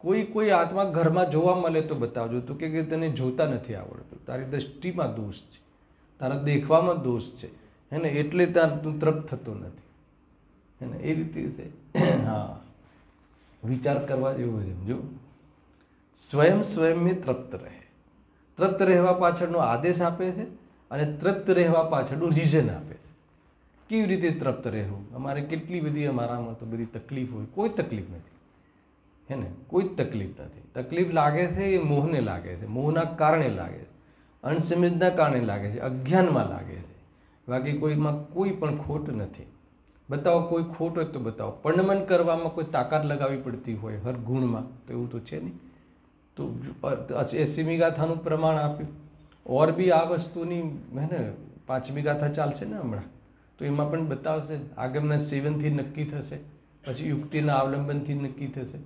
કોઈ આત્મા ઘરમાં જોવા મળે તો બતાવજો. તો કે તને જોતા નથી આવડતું, તારી દ્રષ્ટિમાં દોષ છે, તારા દેખવામાં દોષ છે, હે ને, એટલે ત્યાં તું તૃપ્ત થતો નથી, હે ને. એ રીતે છે. હા, વિચાર કરવા જેવો છે. જો સ્વયં સ્વયં મેં તૃપ્ત રહે, તૃપ્ત રહેવા પાછળનો આદેશ આપે છે અને તૃપ્ત રહેવા પાછળનું રીઝન આપે છે. કેવી રીતે તૃપ્ત રહેવું? અમારે કેટલી બધી, અમારામાં તો બધી તકલીફ હોય. કોઈ તકલીફ નથી, હે ને, કોઈ જ તકલીફ નથી. તકલીફ લાગે છે એ મોહને લાગે છે, મોહના કારણે લાગે છે, અણસમજના કારણે લાગે છે, અજ્ઞાનમાં લાગે છે. બાકી કોઈમાં કોઈ પણ ખોટ નથી. બતાવો કોઈ ખોટ હોય તો બતાવો. પંડમન કરવામાં કોઈ તાકાત લગાવવી પડતી હોય હર ગુણમાં, તો એવું તો છે નહીં. તો 80મી ગાથાનું પ્રમાણ આપ્યું. ઓર બી આ વસ્તુની, હે ને, 5મી ગાથા ચાલશે ને હમણાં, તો એમાં પણ બતાવશે. આગમના સેવનથી નક્કી થશે, પછી યુક્તિના અવલંબનથી નક્કી થશે,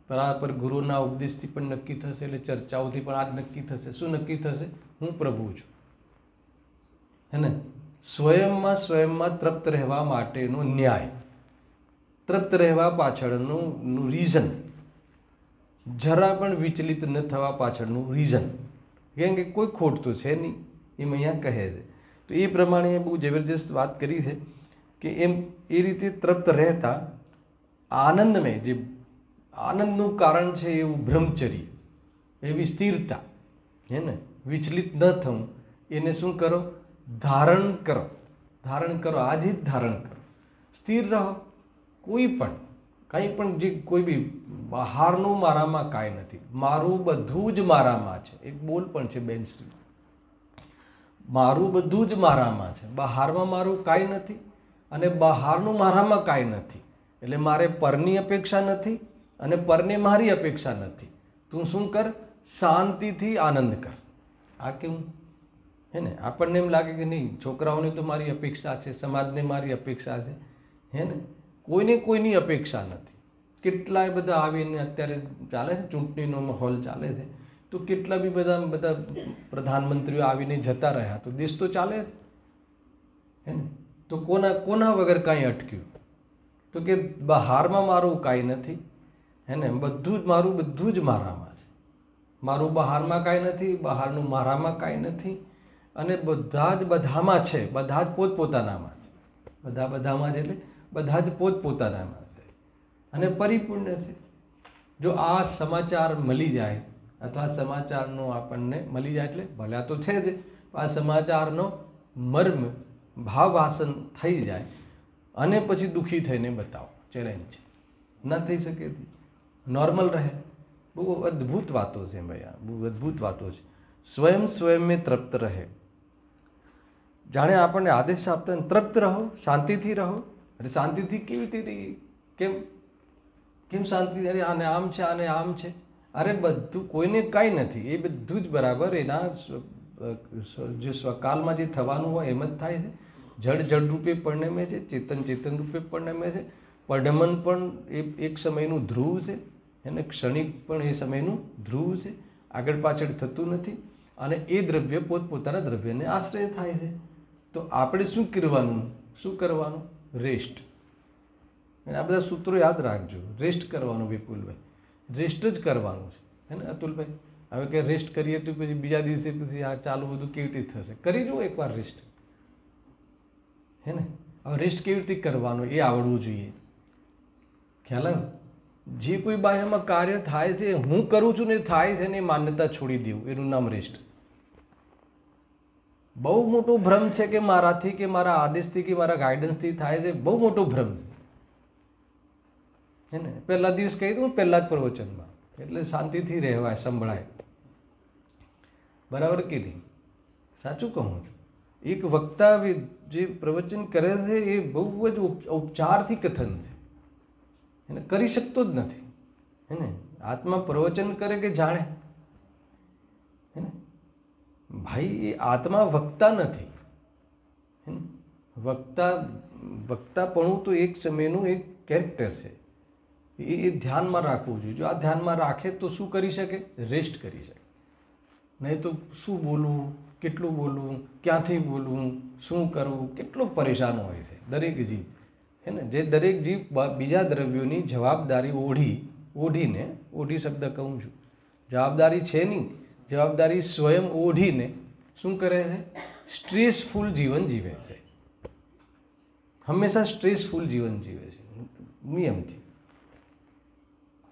બરાબર ગુરુના ઉપદેશથી પણ નક્કી થશે, એટલે ચર્ચાઓથી પણ આ જ નક્કી થશે. શું નક્કી થશે? હું પ્રભુ છું, હે ને. સ્વયંમાં તૃપ્ત રહેવા માટેનો ન્યાય, તૃપ્ત રહેવા પાછળનું રીઝન, જરા પણ વિચલિત ન થવા પાછળનું રીઝન, કેમ કે કોઈ ખોટ તો છે નહીં, એમ અહીંયા કહે છે. તો એ પ્રમાણે બહુ જબરજસ્ત વાત કરી છે કે એમ એ રીતે તૃપ્ત રહેતા આનંદમય, જે આનંદનું કારણ છે એવું બ્રહ્મચર્ય, એવી સ્થિરતા, હે ને, વિચલિત ન થવું, એને શું કરો? ધારણ કરો. ધારણ કરો, આજે જ ધારણ કરો. સ્થિર રહો. કોઈ પણ કંઈ પણ, જે કોઈ બી બહારનું મારામાં કાંઈ નથી, મારું બધું જ મારામાં છે. એક બોલ પણ છે બેનશ્રી, મારું બધું જ મારામાં છે, બહારમાં મારું કાંઈ નથી અને બહારનું મારામાં કાંઈ નથી. એટલે મારે પરની અપેક્ષા નથી અને પરને મારી અપેક્ષા નથી. તું શું કર? શાંતિથી આનંદ કર. આ કેવું, હે ને. આપણને એમ લાગે કે નહીં, છોકરાઓને તો મારી અપેક્ષા છે, સમાજને મારી અપેક્ષા છે, હે ને. કોઈને કોઈની અપેક્ષા નથી. કેટલાય બધા આવીને, અત્યારે ચાલે છે ચૂંટણીનો માહોલ ચાલે છે, તો કેટલા બી બધા પ્રધાનમંત્રીઓ આવીને જતા રહ્યા, તો દેશ તો ચાલે છે, હે ને. તો કોના વગર કાંઈ અટક્યું? તો કે બહારમાં મારું કાંઈ નથી, હે ને, બધું જ મારામાં છે. મારું બહારમાં કાંઈ નથી, બહારનું મારામાં કાંઈ નથી, અને બધા જ બધામાં છે, બધા જ પોતપોતાનામાં છે, બધા બધામાં છે એટલે બધા જ પોતપોતાનામાં છે અને પરિપૂર્ણ છે. જો આ સમાચાર મળી જાય અથવા સમાચારનો આપણને મળી જાય એટલે ભલ્યા તો છે જ, આ સમાચારનો મર્મ ભાવાસન થઈ જાય અને પછી દુઃખી થઈને બતાવો, ચેલેન્જ છે, ના થઈ શકે, નોર્મલ રહે. બહુ અદ્ભુત વાતો છે ભાઈ, આ બહુ અદ્ભુત વાતો છે. સ્વયં મેં તૃપ્ત રહે, જાણે આપણને આદેશ આપતા તૃપ્ત રહો, શાંતિથી રહો. અરે શાંતિથી કેવી રીતે રહીએ? કેમ શાંતિ? અરે આને આમ છે, આને આમ છે. અરે બધું, કોઈને કાંઈ નથી, એ બધું જ બરાબર એના જે સ્વકાલમાં જે થવાનું હોય એમ જ થાય છે. જડ જડ રૂપે પરિણમે છે, ચેતન ચેતન રૂપે પરિણમે છે. પરિણમન પણ એક સમયનું ધ્રુવ છે, એને ક્ષણિક પણ એ સમયનું ધ્રુવ છે, આગળ પાછળ થતું નથી. અને એ દ્રવ્ય પોતપોતાના દ્રવ્યને આશ્રય થાય છે. તો આપણે શું કરવાનું? રેસ્ટ. આ બધા સૂત્રો યાદ રાખજો. રેસ્ટ કરવાનું વિપુલભાઈ, રેસ્ટ જ કરવાનું છે, હે ને અતુલભાઈ? હવે કે રેસ્ટ કરીએ તો પછી બીજા દિવસે પછી આ ચાલુ બધું કેવી રીતે થશે? કરી જુઓ એકવાર રેસ્ટ, હે ને? હવે રેસ્ટ કેવી રીતે કરવાનું એ આવડવું જોઈએ. ખ્યાલ આવ્યો? જે કોઈ બાહ્યમાં કાર્ય થાય છે, હું કરું છું ને થાય છે ને, માન્યતા છોડી દેવું, એનું નામ રેસ્ટ. બહુ મોટો ભ્રમ છે કે મારાથી કે મારા આદેશથી કે મારા ગાઈડન્સથી થાય છે, બહુ મોટો ભ્રમ છે, હે ને? પહેલા દિવસ કહી દઉં, પહેલા જ પ્રવચનમાં, એટલે શાંતિથી રહેવાય, સંભળાય. બરાબર કે નહીં? સાચું કહું છું. એક વક્તા જે પ્રવચન કરે છે એ બહુ જ ઉપચારથી કથન છે, એને કરી શકતો જ નથી, હે ને? આત્મા પ્રવચન કરે કે જાણે, હે ને ભાઈ? એ આત્મા વક્તા નથી, હે ને? વક્તાપણું તો એક સમયનું એક કેરેક્ટર છે, એ ધ્યાનમાં રાખવું જોઈએ. જો આ ધ્યાનમાં રાખે તો શું કરી શકે? રેસ્ટ કરી શકે. નહીં તો શું બોલવું, કેટલું બોલવું, ક્યાંથી બોલવું, શું કરવું, કેટલો પરેશાન હોય છે દરેક જીવ, હે ને? જે દરેક જીવ બીજા દ્રવ્યોની જવાબદારી ઓઢીને, ઓઢી શબ્દ કહું છું, જવાબદારી છે નહીં, જવાબદારી સ્વયં ઓઢીને શું કરે છે? સ્ટ્રેસફુલ જીવન જીવે છે, હંમેશા સ્ટ્રેસફુલ જીવન જીવે છે નિયમથી.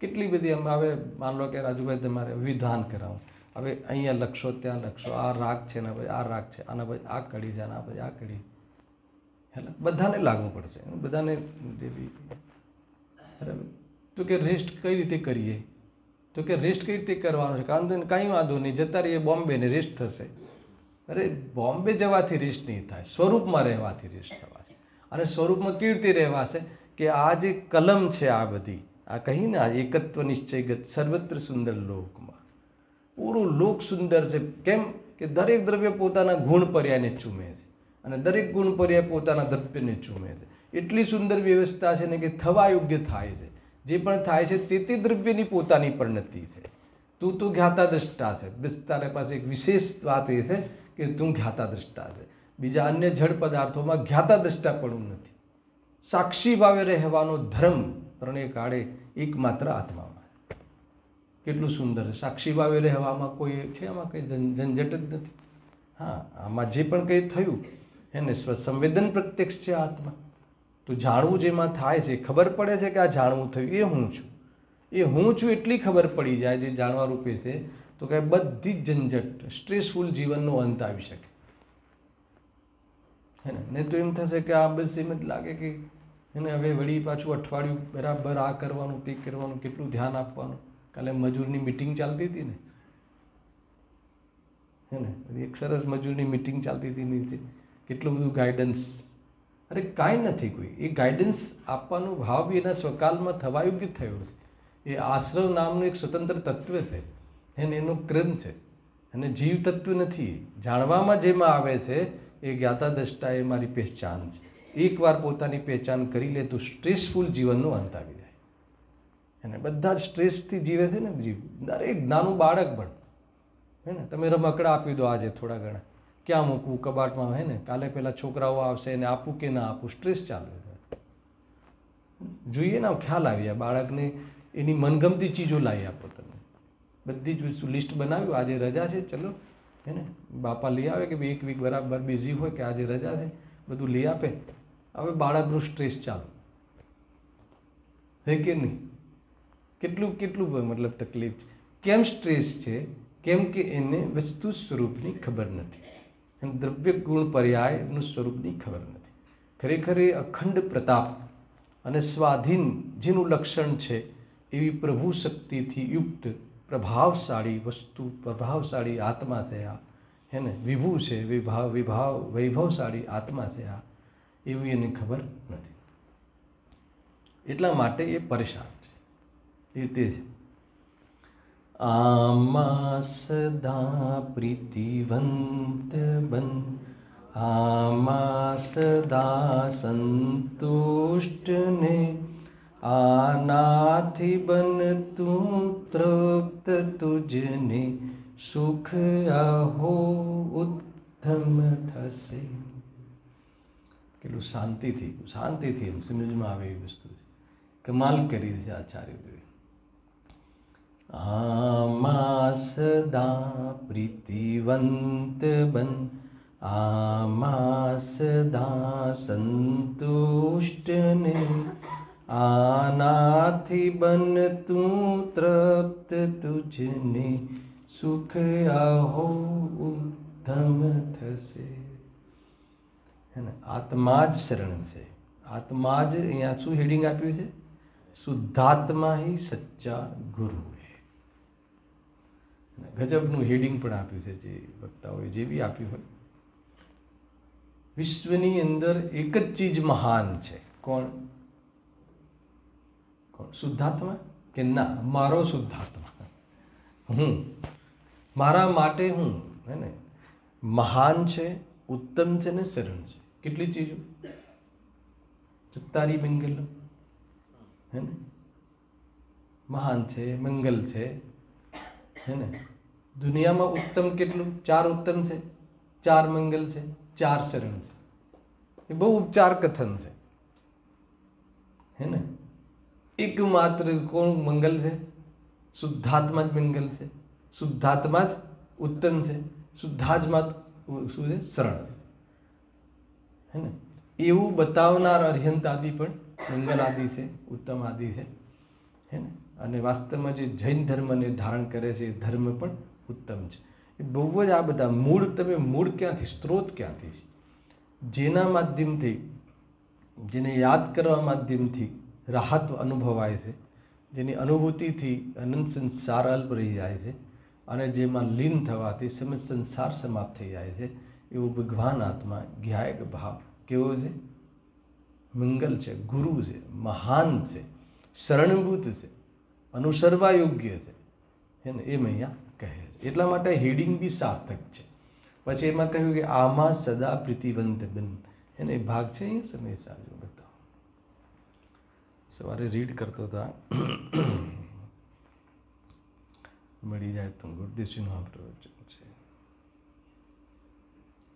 કેટલી બધી હવે માન લો કે રાજુભાઈ તમારે વિધાન કરાવું, હવે અહીંયા લખશો, ત્યાં લખશો, આ રાગ છે ને ભાઈ આ રાગ છે, આના ભાઈ આ કડી છે, આના ભાઈ આ કડી, એટલે બધાને લાગુ પડશે, બધાને જેવી. બરાબર? તો કે રેસ્ટ કઈ રીતે કરીએ? તો કે રેસ્ટ કઈ રીતે કરવાનો છે? કાંઈ વાંધો નહીં, જતા રહીએ બોમ્બે ને રેસ્ટ થશે. અરે બોમ્બે જવાથી રેસ્ટ નહીં થાય, સ્વરૂપમાં રહેવાથી રેસ્ટ થવાશે. અને સ્વરૂપમાં કેવી રીતે રહેવાશે? કે આ જે કલમ છે, આ બધી આ કહીને આ એકત્વ નિશ્ચયગત સર્વત્ર સુંદર લોકમાં, પૂરું લોક સુંદર છે. કેમ કે દરેક દ્રવ્ય પોતાના ગુણ પર્યાયને ચૂમે છે અને દરેક ગુણ પર્યાય પોતાના દ્રવ્યને ચૂમે છે. એટલી સુંદર વ્યવસ્થા છે ને કે થવા યોગ્ય થાય છે. જે પણ થાય છે તે દ્રવ્યની પોતાની પરિણતિ છે. તું તો જ્ઞાતા દ્રષ્ટા છે. બસ તારા પાસે એક વિશેષ વાત એ છે કે તું જ્ઞાતા દ્રષ્ટા છે. બીજા અન્ય જડ પદાર્થોમાં જ્ઞાતા દ્રષ્ટા પણ નથી. સાક્ષી ભાવે રહેવાનો ધર્મ પ્રણય કાળે એકમાત્ર આત્મામાં. કેટલું સુંદર છે! સાક્ષી ભાવે રહેવામાં કોઈ છે, આમાં કંઈ ઝંઝટ જ નથી. હા, આમાં જે પણ કંઈ થયું એને સંવેદન પ્રત્યક્ષ છે આત્મા. તો જાણવું જેમાં થાય છે, ખબર પડે છે કે આ જાણવું થયું, એ હું છું. એ હું છું એટલી ખબર પડી જાય જે જાણવા રૂપે છે, તો કે બધી જ ઝંઝટ, સ્ટ્રેસફુલ જીવનનો અંત આવી શકે, હે ને? નહીં તો એમ થશે કે આ બસ એમ જ લાગે કે એને હવે વળી પાછું અઠવાડિયું બરાબર આ કરવાનું, તે કરવાનું, કેટલું ધ્યાન આપવાનું. કાલે મજૂરની મિટિંગ ચાલતી હતી ને, હે ને? એક સરસ મજૂરની મિટિંગ ચાલતી હતી નીચે, કેટલું બધું ગાઈડન્સ. અરે કાંઈ નથી, કોઈ એ ગાઈડન્સ આપવાનો ભાવ બી એના સ્વકાલમાં થવા યોગ્ય થયો છે. એ આશ્રવ નામનું એક સ્વતંત્ર તત્વ છે, એને એનો ક્રમ છે અને જીવ તત્વ નથી. જાણવામાં જેમાં આવે છે એ જ્ઞાતા દ્રષ્ટા એ મારી પહેચાન છે. એકવાર પોતાની પહેચાન કરી લે તો સ્ટ્રેસફુલ જીવનનો અંત આવી જાય. અને બધા જ સ્ટ્રેસથી જીવે છે ને જીવ, દરેક નાનું બાળક પણ, હે ને? તમે રમકડા આપી દો આજે થોડા ઘણા, ક્યાં મૂકવું? કબાટમાં, હે ને? કાલે પેલા છોકરાઓ આવશે એને આપું કે ના આપું, સ્ટ્રેસ ચાલુ છે. જોઈએ ને, ખ્યાલ આવી જાય બાળકને, એની મનગમતી ચીજો લાવી આપો તમે. બધી જ વસ્તુ લિસ્ટ બનાવ્યું, આજે રજા છે, ચલો, હે ને, બાપા લઈ આવે કે ભાઈ એક વીક બરાબર બિઝી હોય કે આજે રજા છે, બધું લઈ આપે. હવે બાળકનું સ્ટ્રેસ ચાલુ છે કે નહીં? કેટલું કેટલું મતલબ તકલીફ છે. કેમ સ્ટ્રેસ છે? કેમ કે એને વસ્તુ સ્વરૂપની ખબર નથી, અને દ્રવ્ય ગુણ પર્યાયનું સ્વરૂપની ખબર નથી. ખરેખર એ અખંડ પ્રતાપ અને સ્વાધીન જેનું લક્ષણ છે એવી પ્રભુ શક્તિથી યુક્ત પ્રભાવશાળી વસ્તુ, પ્રભાવશાળી આત્મા છે આ, હે ને, વિભુ છે, વૈભવશાળી આત્મા છે આ, એવી એને ખબર નથી. એટલા માટે એ પરેશાન છે. એ તે છે. આમાં સદા પ્રીતિવંત બન, આમાં સદા સંતુષ્ટ ને, આનાથી બન તું તૃપ્ત, તુજને સુખ અહો ઉત્તમ થશે. કેટલું શાંતિથી એમ સમજમાં આવે એવી વસ્તુ છે. કમાલ કરી છે આચાર્ય. આમાં સદા પ્રીતિવંત બન, આમાં સદા સંતુષ્ટ ને, આનાથી બન તું તૃપ્ત, તુજને સુખ અહો ઉત્તમ થશે. હે ને, આત્મા જ શરણ છે. આત્મા જ, અહીંયા શું હેડિંગ આપ્યું છે? શુદ્ધાત્મા હિ સચ્ચા ગુરુ. ગજબનું હેડિંગ પણ આપ્યું છે જે વક્તાઓએ જે બી આપ્યું હોય. વિશ્વની અંદર એક જ ચીજ મહાન છે. કોણ? શુદ્ધાત્મા? કે ના, મારો શુદ્ધાત્મા, હું, મારા માટે હું, હે ને, મહાન છે, ઉત્તમ છે ને શરણ છે. કેટલી ચીજો? ચત્તારી મંગલમ, હે ને, મહાન છે, મંગલ છે, હે ને. દુનિયામાં ઉત્તમ કેટલું? 4 ઉત્તમ છે, 4 મંગલ છે, 4 શરણ છે. એ બહુ ઉપચાર કથન છે, હે ને. એકમાત્ર કોણ મંગલ છે? શુદ્ધાત્મા જ મંગલ છે, શુદ્ધાત્મા જ ઉત્તમ છે, શુદ્ધાત્મા શું છે? શરણ, હે ને. એવું બતાવનાર અર્યંત આદિ પણ મંગલ આદિ છે, ઉત્તમ આદિ છે, હે ને. અને વાસ્તવમાં જે જૈન ધર્મને ધારણ કરે છે એ ધર્મ પણ ઉત્તમ છે. એ બહુ જ આ બધા મૂળ, તમે મૂળ ક્યાંથી, સ્ત્રોત ક્યાંથી છે? જેના માધ્યમથી, જેને યાદ કરવા માધ્યમથી રાહત અનુભવાય છે, જેની અનુભૂતિથી અનંત સંસાર અલ્પ રહી જાય છે, અને જેમાં લીન થવાથી સમસ્ત સંસાર સમાપ્ત થઈ જાય છે, એવું ભગવાન આત્મા જ્ઞાયક ભાવ કેવો છે? મંગલ છે, ગુરુ છે, મહાન છે, શરણભૂત છે, અનુસરવા યોગ્ય છે, એને એમ અહીંયા કહે છે. એટલા માટે હેડિંગ બી સાર્થક છે. પછી એમાં કહ્યું કે આમાં સદા પ્રીતિવંત બન, એને ભાગ છે અહીંયા સમય સાજો બતાવો. સવારે રીડ કરતો હતો, મળી જાય તો ગુરુદેવજીનું આ પ્રવચન છે.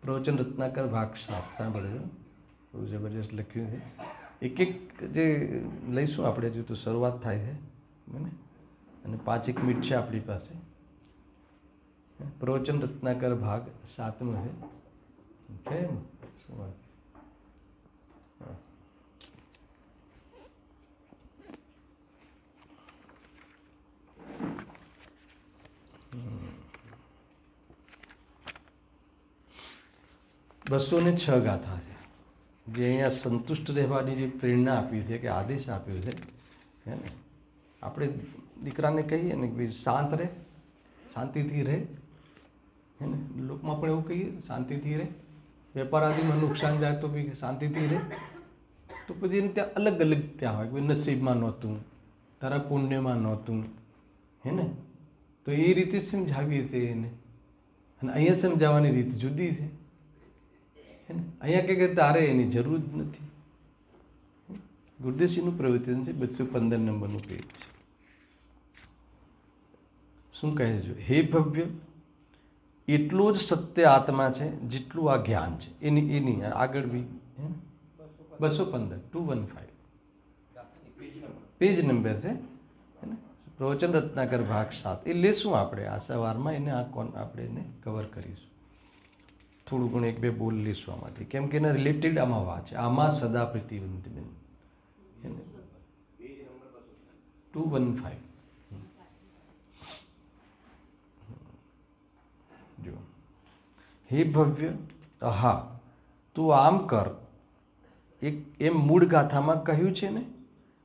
પ્રવચન રત્નાકર ભાગ 7 સાંભળજો, બહુ જબરજસ્ત લખ્યું છે. એક એક જે લઈશું આપણે, હજુ તો શરૂઆત થાય છે, બને, અને 5 મિનિટ છે આપણી પાસે. પ્રવચન રત્નાકર ભાગ 7મો છે ને? શું વાત? બસો ને 6 ગાથા છે, જે અહીંયા સંતુષ્ટ રહેવાની જે પ્રેરણા આપી છે, કે આદેશ આપ્યો છે, હે ને. આપણે દીકરાને કહીએ ને કે ભાઈ શાંત રહે, શાંતિથી રહે, હે ને. લોકમાં પણ એવું કહીએ, શાંતિથી રહે. વેપાર આદિમાં નુકસાન જાય તો બી શાંતિથી રહે. તો પછી એને ત્યાં અલગ અલગ ત્યાં હોય, કોઈ નસીબમાં નહોતું, તારા પુણ્યમાં નહોતું, હે ને. તો એ રીતે સમજાવીએ છીએ એને, અને અહીંયા સમજાવવાની રીત જુદી છે, હે ને. અહીંયા કે તારે એની જરૂર જ નથી. ગુરુદેવજીનું પ્રવચન છે, 215 નંબરનું પેજ છે. શું કહે છે? હે ભવ્ય, એટલો જ સત્ય આત્મા છે જેટલું આ જ્ઞાન છે. એની આગળ બી 215 215 પેજ નંબર છે, હે ને. પ્રવચન રત્નાકર ભાગ 7 એ લેશું આપણે આ સવારમાં, એને આપણે એને કવર કરીશું. થોડું ઘણું 1-2 બોલ લઈશું આમાંથી, કેમ કે એના રિલેટેડ આમાં વાત છે. આમાં સદા પ્રીતિવંત બેન 215 જો. હે ભવ્ય, હા તું આમ કર. એક એમ મૂળ ગાથામાં કહ્યું છે ને,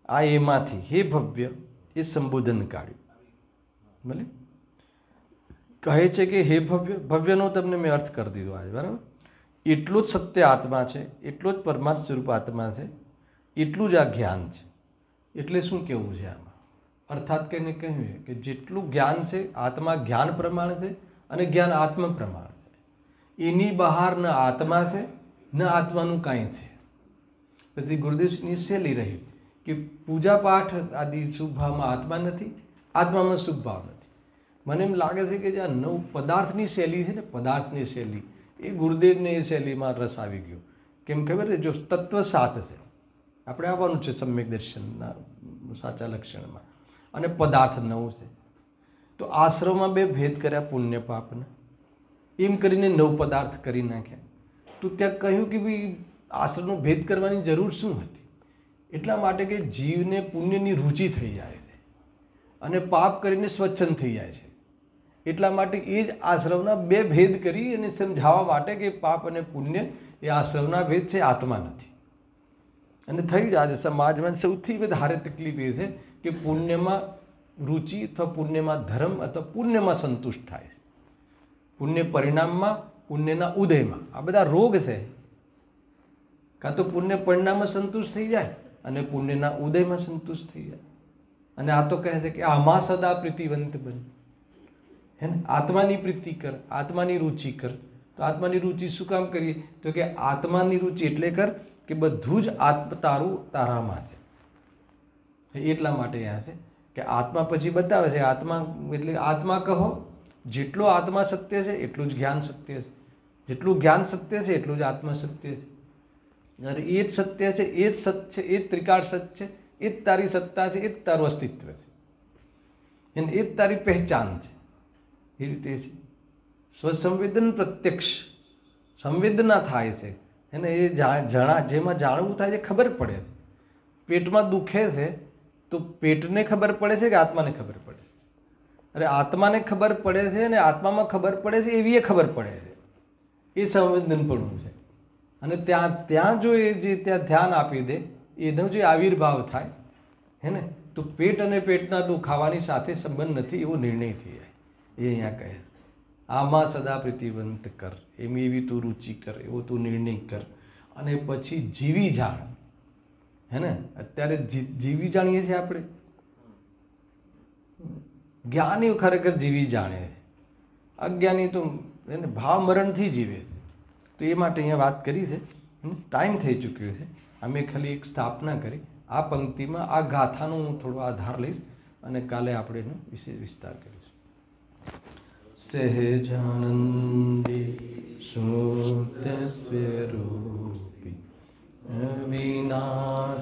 આ એમાંથી હે ભવ્ય એ સંબોધન કાઢ્યું. ભલે કહે છે કે હે ભવ્ય, ભવ્યનો તમને મેં અર્થ કરી દીધો આજે, બરાબર. એટલું જ સત્ય આત્મા છે, એટલું જ પરમાર્થ સ્વરૂપ આત્મા છે, એટલું જ આ જ્ઞાન છે. એટલે શું કહેવું છે આમાં? અર્થાત કહીને કહ્યું કે જેટલું જ્ઞાન છે આત્મા જ્ઞાન પ્રમાણે છે અને જ્ઞાન આત્મ પ્રમાણે છે. એની બહાર ન આત્મા છે ન આત્માનું કાંઈ છે. પછી ગુરુદેવની શૈલી રહી કે પૂજા પાઠ આદિ શુભ ભાવમાં આત્મા નથી, આત્મામાં શુભ ભાવ નથી. મને એમ લાગે છે કે જે આ નવ પદાર્થની શૈલી છે ને, પદાર્થની શૈલી, એ ગુરુદેવને એ શૈલીમાં રસ આવી ગયો. કેમ ખબર છે? જો તત્વ 7 છે, આપણે આવવાનું છે સમ્યક દર્શનના સાચા લક્ષણમાં, અને પદાર્થ 9 છે. તો આશ્રમમાં 2 ભેદ કર્યા પુણ્ય પાપના, એમ કરીને 9 પદાર્થ કરી નાખ્યા. તો ત્યાં કહ્યું કે ભાઈ આશ્રમનો ભેદ કરવાની જરૂર શું હતી? એટલા માટે કે જીવને પુણ્યની રુચિ થઈ જાય છે અને પાપ કરીને સ્વચ્છંદ થઈ જાય છે. એટલા માટે એ જ આશ્રમના 2 ભેદ કરી અને સમજાવવા માટે કે પાપ અને પુણ્ય એ આશ્રમના ભેદ છે, આત્મા નથી. અને થઈ જ આજે સમાજમાં સૌથી વધારે તકલીફ એ છે કે પુણ્યમાં રુચિ અથવા પુણ્યમાં ધર્મ અથવા પુણ્યમાં સંતુષ્ટ થાય છે. પુણ્ય પરિણામમાં, પુણ્યના ઉદયમાં આ બધા રોગ છે. કાં તો પુણ્ય પરિણામમાં સંતુષ્ટ થઈ જાય અને પુણ્યના ઉદયમાં સંતુષ્ટ થઈ જાય. અને આ તો કહે છે કે આમાં સદા પ્રીતિવંત બન, હે ને. આત્માની પ્રીતિ કર, આત્માની રુચિ કર. તો આત્માની રુચિ શું કામ કરીએ? તો કે આત્માની રુચિ એટલે કર કે બધું જ તારું તારામાં છે. એટલા માટે અહીંયા છે કે આત્મા પછી બતાવે છે. આત્મા એટલે આત્મા કહો, જેટલો આત્મા સત્ય છે એટલું જ જ્ઞાન સત્ય છે, જેટલું જ્ઞાન સત્ય છે એટલું જ આત્મા સત્ય છે. અને એ જ સત્ય છે, એ જ સત છે, એ જ ત્રિકાળ સત છે, એ જ તારી સત્તા છે, એ જ તારું અસ્તિત્વ છે, અને એ જ તારી પહેચાન છે. એ રીતે છે સ્વસંવેદન પ્રત્યક્ષ સંવેદના થાય છે. એને એ જેમાં જાણવું થાય છે, ખબર પડે છે. પેટમાં દુખે છે તો પેટને ખબર પડે છે કે આત્માને ખબર પડે? અરે આત્માને ખબર પડે છે અને આત્મામાં ખબર પડે છે એવી એ ખબર પડે છે. એ સંવેદનપણું છે. અને ત્યાં જો એ જે ત્યાં ધ્યાન આપી દે, એનો જે આવિર્ભાવ થાય, હે ને, તો પેટ અને પેટના દુખાવાની સાથે સંબંધ નથી એવો નિર્ણય થઈ જાય. એ અહીંયા કહે છે આમાં સદા પ્રીતિવંત કર, એવી તું રુચિ કર, એવો તું નિર્ણય કર, અને પછી જીવી જાણ. હે ને, અત્યારે જીવી જાણીએ છીએ આપણે. જ્ઞાની ખરેખર જીવી જાણે છે, અજ્ઞાની તો એને ભાવ મરણથી જીવે છે. તો એ માટે અહીંયા વાત કરી છે. ટાઈમ થઈ ચૂક્યો છે. અમે ખાલી એક સ્થાપના કરી. આ પંક્તિમાં આ ગાથાનો હું થોડો આધાર લઈશ અને કાલે આપણે એનો વિશે વિસ્તાર કરીશું. સહેજાનંદી શુદ્ધ સ્વરૂપી વિનાશ